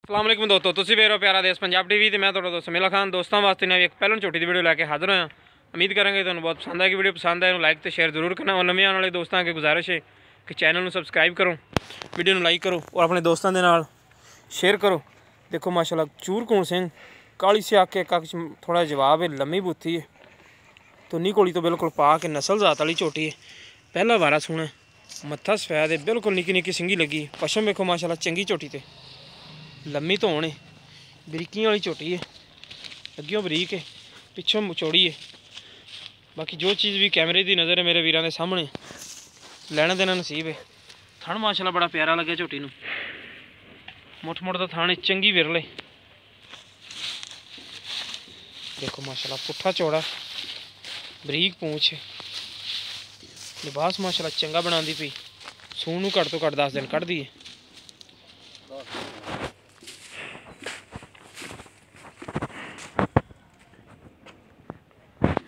अस्सलाम वालेकुम दोस्तों, ਤੁਸੀਂ ਵੇਖ ਰਹੇ ਹੋ ਪਿਆਰਾ ਦੇਸ਼ ਪੰਜਾਬ ਟੀਵੀ ਤੇ ਮੈਂ ਤੁਹਾਡਾ ਦੋਸਤ ਮੇਲਾ ਖਾਨ। ਦੋਸਤਾਂ ਵਾਸਤੇ ਨਵੀਂ ਇੱਕ ਪਹਿਲਾਂ ਛੋਟੀ ਦੀ ਵੀਡੀਓ ਲੈ ਕੇ ਹਾਜ਼ਰ ਹੋਇਆ। ਉਮੀਦ ਕਰਾਂਗੇ ਤੁਹਾਨੂੰ ਬਹੁਤ ਪਸੰਦ ਆਏਗੀ। ਵੀਡੀਓ ਪਸੰਦ ਆਏ ਨੂੰ ਲਾਈਕ ਤੇ ਸ਼ੇਅਰ ਜ਼ਰੂਰ ਕਰਨਾ। और नਵੇਂ ਆਉਣ ਵਾਲੇ ਦੋਸਤਾਂ ਅੱਗੇ ਗੁਜ਼ਾਰਿਸ਼ ਹੈ ਕਿ ਚੈਨਲ ਨੂੰ ਸਬਸਕ੍ਰਾਈਬ ਕਰੋ, ਵੀਡੀਓ ਨੂੰ ਲਾਈਕ ਕਰੋ और अपने दोस्तों के नाल शेयर करो। देखो माशाल्लाह चूरकून सिंह काली सियाक के कक्ष थोड़ा जवाब है, लम्मी बूथी है तो नी कोली तो बिल्कुल पा के नस्ल जात वाली झोटी है। पहला वारा सुना मत्था सफैद है, बिल्कुल निक्की निक्की सिंगी लगी। पशम वेखो माशाल्लाह चंगी झोटी ते लम्मी तो होने बरीकियां वाली झोटी है, अग्यों बरीक है पिछों चौड़ी है। बाकी जो चीज़ भी कैमरे की नज़र है मेरे वीरों के सामने लेना देना नसीब है। थण माशाल्लाह बड़ा प्यारा लगे झोटी नूं, मुठ मुठ का थाने चंगी विरले। देखो माशाल्लाह पुट्ठा चौड़ा बरीक पूंछ है, लिबास माशाल्लाह चंगा बनाती पई। सूह नूं घट तो घट 10 दिन कढ़दी है।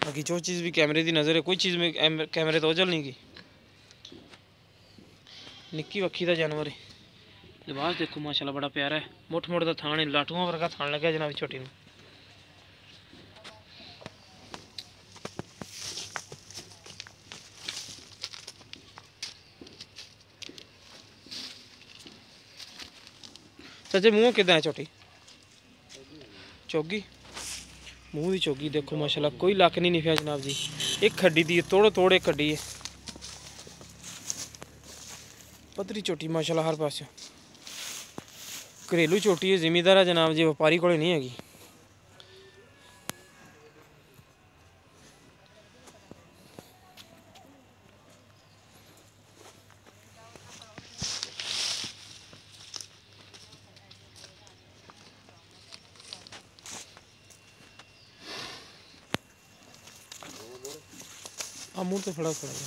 बाकी जो चीज़ भी कैमरे की नज़र है, कोई चीज़ में कैमरे तो ओझल नहीं गई। निक्की वक्खी का जानवर है, लिबास देखो माशाल्लाह बड़ा प्यारा है। मुठ मुठ का थान है, लाठुआ वर्गा थान लगे जनाब छोटी में। सच्चे मुँह किदा है छोटी चौगी, मूँह की चौगी देखो माशाल्लाह कोई लक नहीं निफिया जनाब जी। एक खड्डी दी तोड़ो तोड़ एक खड्डी है, पतरी चोटी माशाल्लाह हर पास। घरेलू चोटी है, जिमीदार है जनाब जी, व्यापारी को नहीं हैगी। मुँह तो फड़ा पड़ेगा।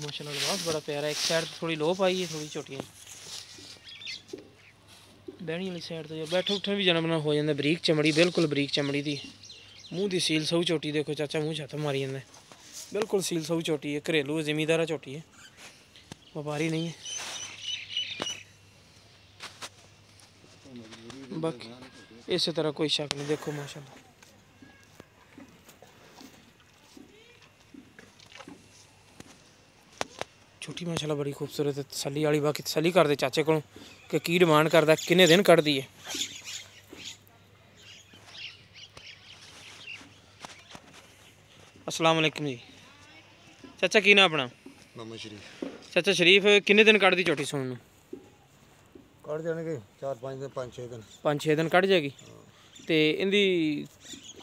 माशाल्लाह लिबास बड़ा प्यारा है। एक साइड थोड़ी लो पाई है, थोड़ी छोटी बहनी वाली साइड तो बैठे उठे भी जन्म हो जाता। बरीक चमड़ी, बिल्कुल बरीक चमड़ी दी। मूँह की सील सहू चोटी देखो चाचा, मूँह छत्त मारी जाता, बिल्कुल सील सहू चोटी है। घरेलू जिमीदार चोटी है, व्यापारी नहीं है। बाकी इस तरह कोई शक नहीं। देखो माशाल्लाह छोटी माशाल्लाह बड़ी खूबसूरत है, तसली वाली। बाकी तसली कर दे चाचे को कि की डिमांड करता, किन्ने दिन कढ़दी है। अस्सलाम वालेकुम जी चाचा, की ना अपना? मोहम्मद शरीफ। चाचा शरीफ किन्ने दिन कढ़दी झोटी सुन नूं? कढ़ जाएंगे 4-5 दिन, 5-6 दिन। 5-6 दिन कढ़ जाएगी। तो इनकी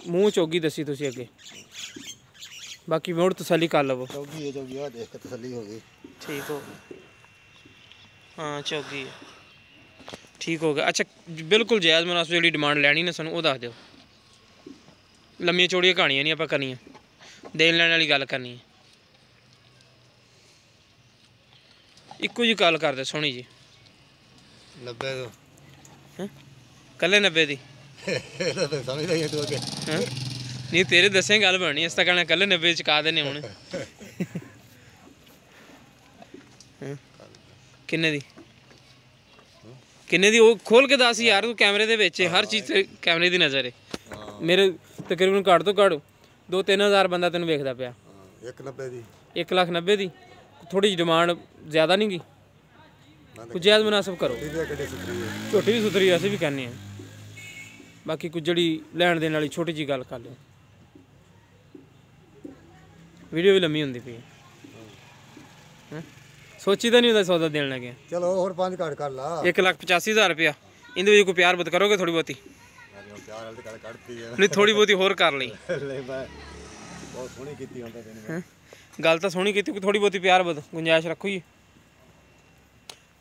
मूँह चौगी दसी तुसीं अगे, बाकी मुड़ तसली कर लवो। चौगी है, चौगी देख के तसली हो गई। ठीक हो, हाँ चौगी है, ठीक हो गया। अच्छा बिल्कुल जायज़ मुनासिब जी डिमांड लैनी ना सानू वो दस दिओ। लम्मियां चौड़ियां कहानियां नहीं आपां करनियां, देन लैन वाली गल करनी है। इक्को जी गल कर दे सोहनी जी। 90 कल्ले 90 दी समझ नहीं तू अगे नहीं तेरे दसें गल बननी। इस कहना कल्ले 90 चुका देने हूँ। किन्ने दी किन्ने दी वो खोल के दस यार, तू कैमरे दे विच हर चीज़ कैमरे की नज़र है। मेरे तकरीबन घट तो घट 2-3 हज़ार बंदा तेन वेखदा पिया। 190 दी 1,90,000 दी थोड़ी जी डिमांड ज़्यादा नहीं गई, कुछ जायज़ मुनासिब करो। झोटी भी सुथरी असीं भी कहने हैं। बाकी कुछ जी लैन देन वाली छोटी जी गल कर लो। वीडियो भी लम्मी होंदी पई है, सोची तो नहीं होता सौदा देन लगे। चलो और 5 घट कर ला। 1,85,000 रुपया इंदे विच कोई प्यार बत करोगे थोड़ी बहुती? प्यार वाली गल कढ़ती है नहीं, थोड़ी बहुती होर कर ली। बहुत सोहनी कीती हुंदा तैनूं गल तो सोहनी कीती, थोड़ी बहुती प्यार बत गुंजाइश रखो जी।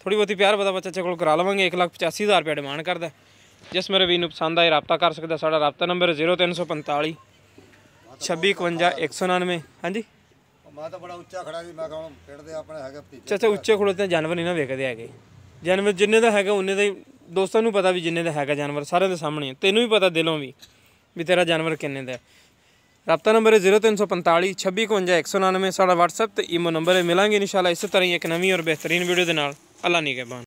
थोड़ी बहुती प्यार बता बच्चा चेक करा लवेंगे। 1,85,000 रुपया डिमांड करदा। जिस मेरे वीर नूं पसंद आए रबता कर सकदा। साडा रबता नंबर 0345 26 51 199। हाँ जी मैं तो बड़ा उच्चा खड़ा जी। मैं कहूँ पिंड दे अपने हैगे भतीजे। चाचा उच्चे खड़ोते जानवर नहीं ना वेखदे हैगे। जानवर जिन्ने दा हैगा उन्ने दा ही दोस्तों नूं पता भी जिन्ने दा हैगा जानवर सारे दे सामने। तेनों भी पता दिलों भी तेरा जानवर किन्ने दा है। रब्ता नंबर है 0345 26 51 199 साड़ा WhatsApp ते ईमो नंबर है। मिलांगे इंशाल्लाह इस तरह ही एक नवी और बेहतरीन वीडियो के नाल। अल्लाह निगहबान।